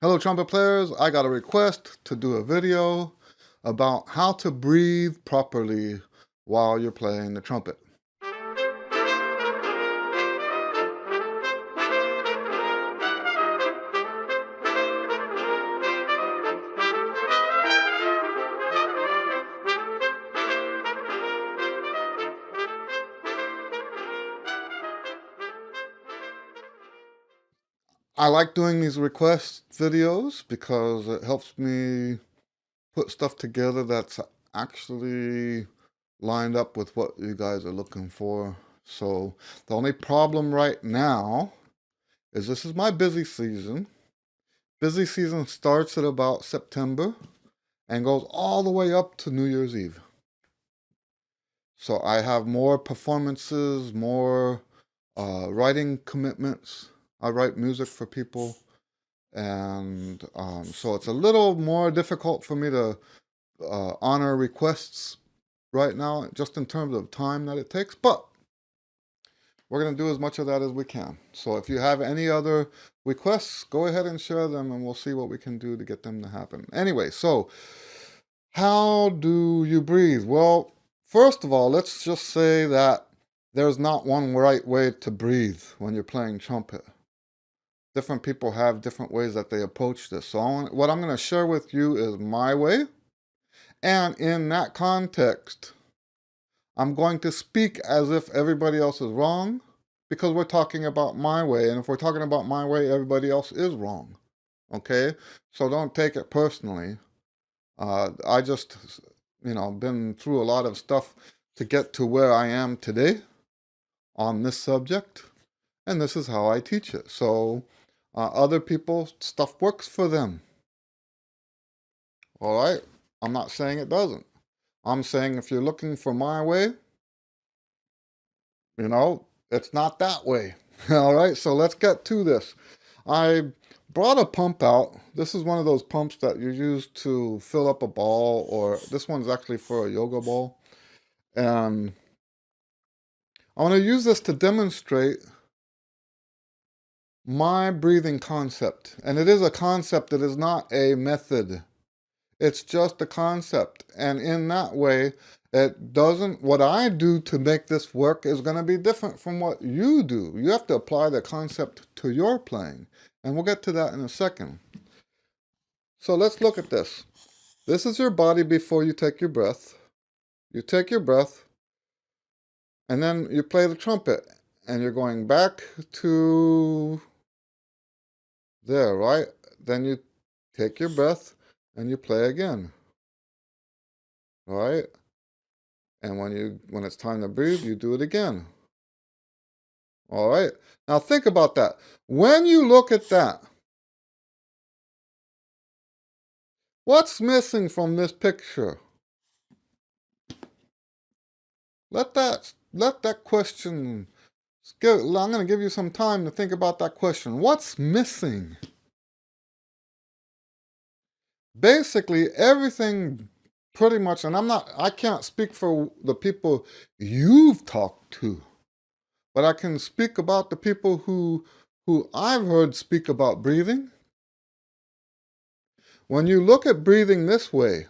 Hello trumpet players, I got a request to do a video about how to breathe properly while you're playing the trumpet. I like doing these request videos because it helps me put stuff together that's actually lined up with what you guys are looking for. So the only problem right now is this is my busy season. Busy season starts at about September and goes all the way up to New Year's Eve. So I have more performances, more writing commitments. I write music for people, and so it's a little more difficult for me to honor requests right now, just in terms of time that it takes, but we're going to do as much of that as we can. So if you have any other requests, go ahead and share them, and we'll see what we can do to get them to happen. Anyway, so how do you breathe? Well, first of all, let's just say that there's not one right way to breathe when you're playing trumpet. Different people have different ways that they approach this. So what I'm going to share with you is my way. And in that context, I'm going to speak as if everybody else is wrong, because we're talking about my way. And if we're talking about my way, everybody else is wrong. Okay? So don't take it personally. I just, been through a lot of stuff to get to where I am today on this subject. And this is how I teach it. So other people, stuff works for them. All right? I'm not saying it doesn't. I'm saying if you're looking for my way, it's not that way. All right? So let's get to this. I brought a pump out. This is one of those pumps that you use to fill up a ball, or this one's actually for a yoga ball. And I want to use this to demonstrate my breathing concept. And it is a concept, it is not a method. It's just a concept. And in that way, what I do to make this work is going to be different from what you do. You have to apply the concept to your playing. And we'll get to that in a second. So let's look at this. This is your body before you take your breath. You take your breath, and then you play the trumpet. And you're going back to there, right? Then you take your breath, and you play again. All right? And when it's time to breathe, you do it again. All right? Now think about that. When you look at that, what's missing from this picture? Let that question, I'm going to give you some time to think about that question. What's missing? Basically, everything pretty much, and I can't speak for the people you've talked to, but I can speak about the people who I've heard speak about breathing. When you look at breathing this way,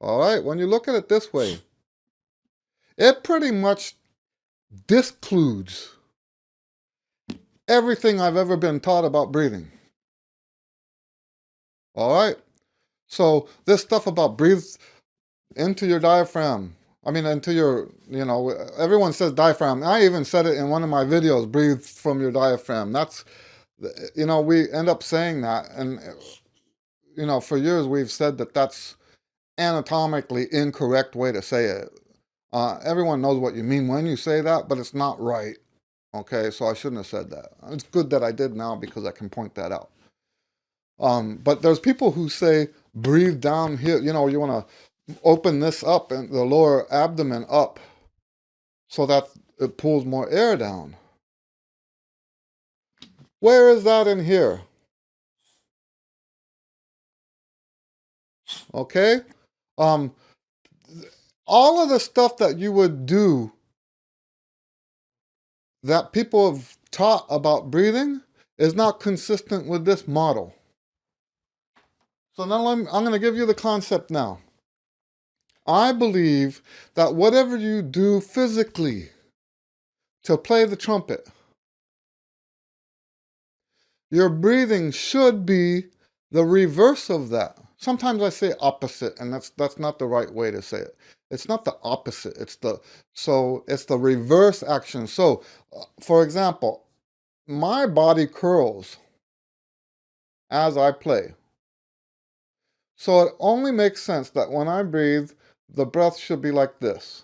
all right, when you look at it this way, it pretty much discludes everything I've ever been taught about breathing. All right? So this stuff about breathe into your diaphragm, into your, everyone says diaphragm. I even said it in one of my videos, breathe from your diaphragm. That's, we end up saying that. And, for years we've said that that's anatomically incorrect way to say it. Everyone knows what you mean when you say that, but it's not right. Okay, so I shouldn't have said that. It's good that I did now because I can point that out. But there's people who say breathe down here. You want to open this up and the lower abdomen up so that it pulls more air down. Where is that in here? Okay? All of the stuff that you would do that people have taught about breathing, is not consistent with this model. So now I'm going to give you the concept now. I believe that whatever you do physically to play the trumpet, your breathing should be the reverse of that. Sometimes I say opposite, and that's not the right way to say it. It's not the opposite. It's the reverse action. So, for example, my body curls as I play. So it only makes sense that when I breathe, the breath should be like this.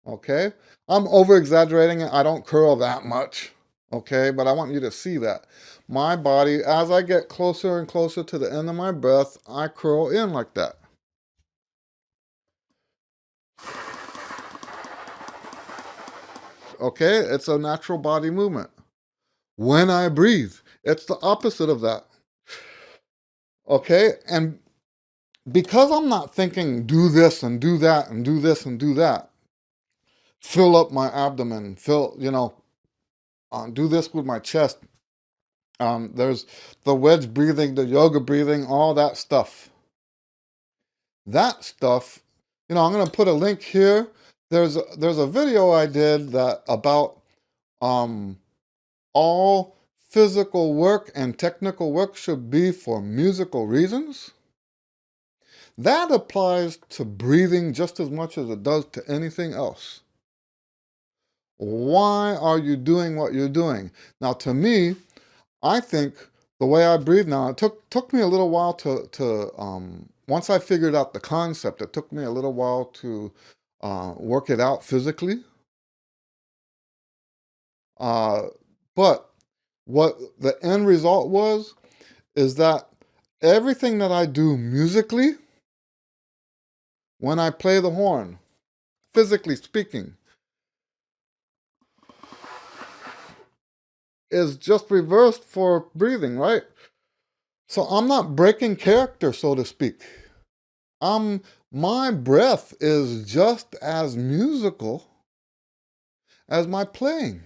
Okay? I'm over-exaggerating it. I don't curl that much. Okay? But I want you to see that. My body, as I get closer and closer to the end of my breath, I curl in like that. Okay? It's a natural body movement. When I breathe, it's the opposite of that. Okay? And because I'm not thinking do this and do that and do this and do that, fill up my abdomen, do this with my chest. There's the wedge breathing, the yoga breathing, all that stuff. That stuff, I'm going to put a link here. There's a video I did that about all physical work and technical work should be for musical reasons. That applies to breathing just as much as it does to anything else. Why are you doing what you're doing? Now, to me, I think the way I breathe now, it took me a little while to once I figured out the concept, it took me a little while to work it out physically. But what the end result was is that everything that I do musically, when I play the horn, physically speaking, is just reversed for breathing, right? So I'm not breaking character, so to speak. My breath is just as musical as my playing.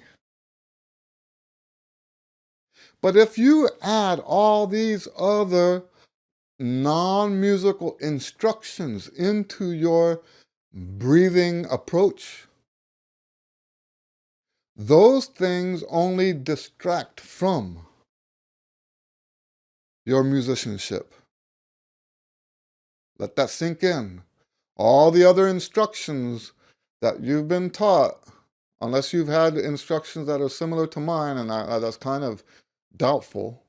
But if you add all these other non-musical instructions into your breathing approach, those things only distract from your musicianship. Let that sink in. All the other instructions that you've been taught, unless you've had instructions that are similar to mine, and that's kind of doubtful,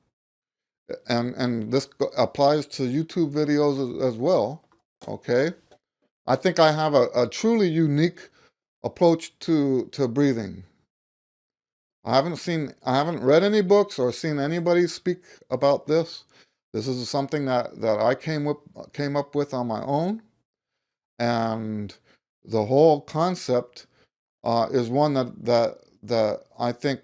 and this applies to YouTube videos as well, okay? I think I have a truly unique approach to breathing. I haven't read any books or seen anybody speak about this. This is something that I came up with on my own, and the whole concept is one that I think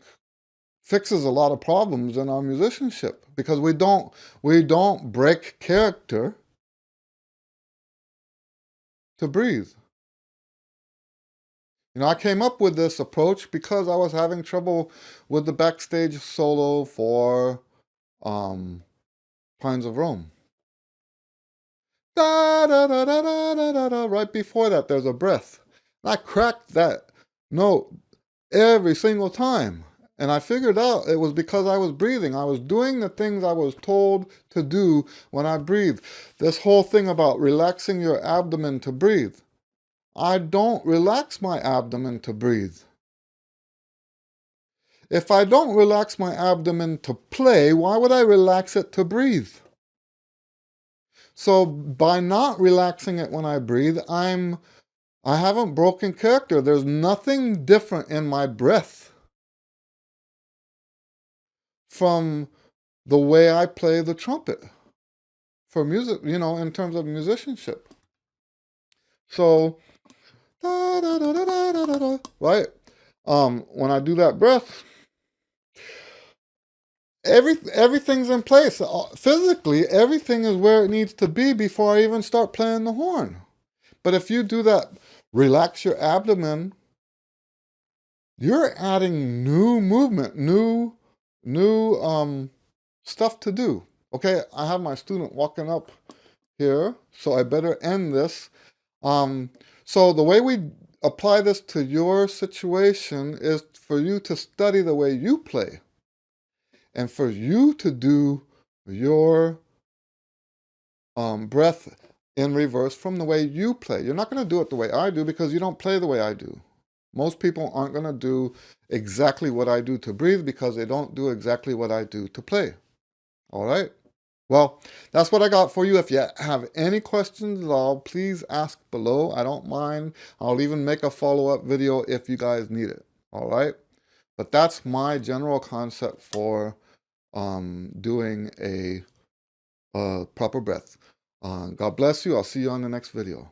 fixes a lot of problems in our musicianship, because we don't break character to breathe. I came up with this approach because I was having trouble with the backstage solo for Pines of Rome. Da, da, da, da, da, da, da, da. Right before that, there's a breath. I cracked that note every single time. And I figured out it was because I was breathing. I was doing the things I was told to do when I breathe. This whole thing about relaxing your abdomen to breathe. I don't relax my abdomen to breathe. If I don't relax my abdomen to play, why would I relax it to breathe? So by not relaxing it when I breathe, I haven't broken character. There's nothing different in my breath from the way I play the trumpet for music, in terms of musicianship. So, da, da, da, da, da, da, da, right? When I do that breath, everything's in place. Physically, everything is where it needs to be before I even start playing the horn. But if you do that, relax your abdomen, you're adding new movement, new stuff to do. Okay, I have my student walking up here, so I better end this. So the way we apply this to your situation is for you to study the way you play and for you to do your breath in reverse from the way you play. You're not going to do it the way I do because you don't play the way I do. Most people aren't going to do exactly what I do to breathe because they don't do exactly what I do to play. All right? Well, that's what I got for you. If you have any questions at all, please ask below. I don't mind. I'll even make a follow-up video if you guys need it. All right? But that's my general concept for doing a proper breath. God bless you. I'll see you on the next video.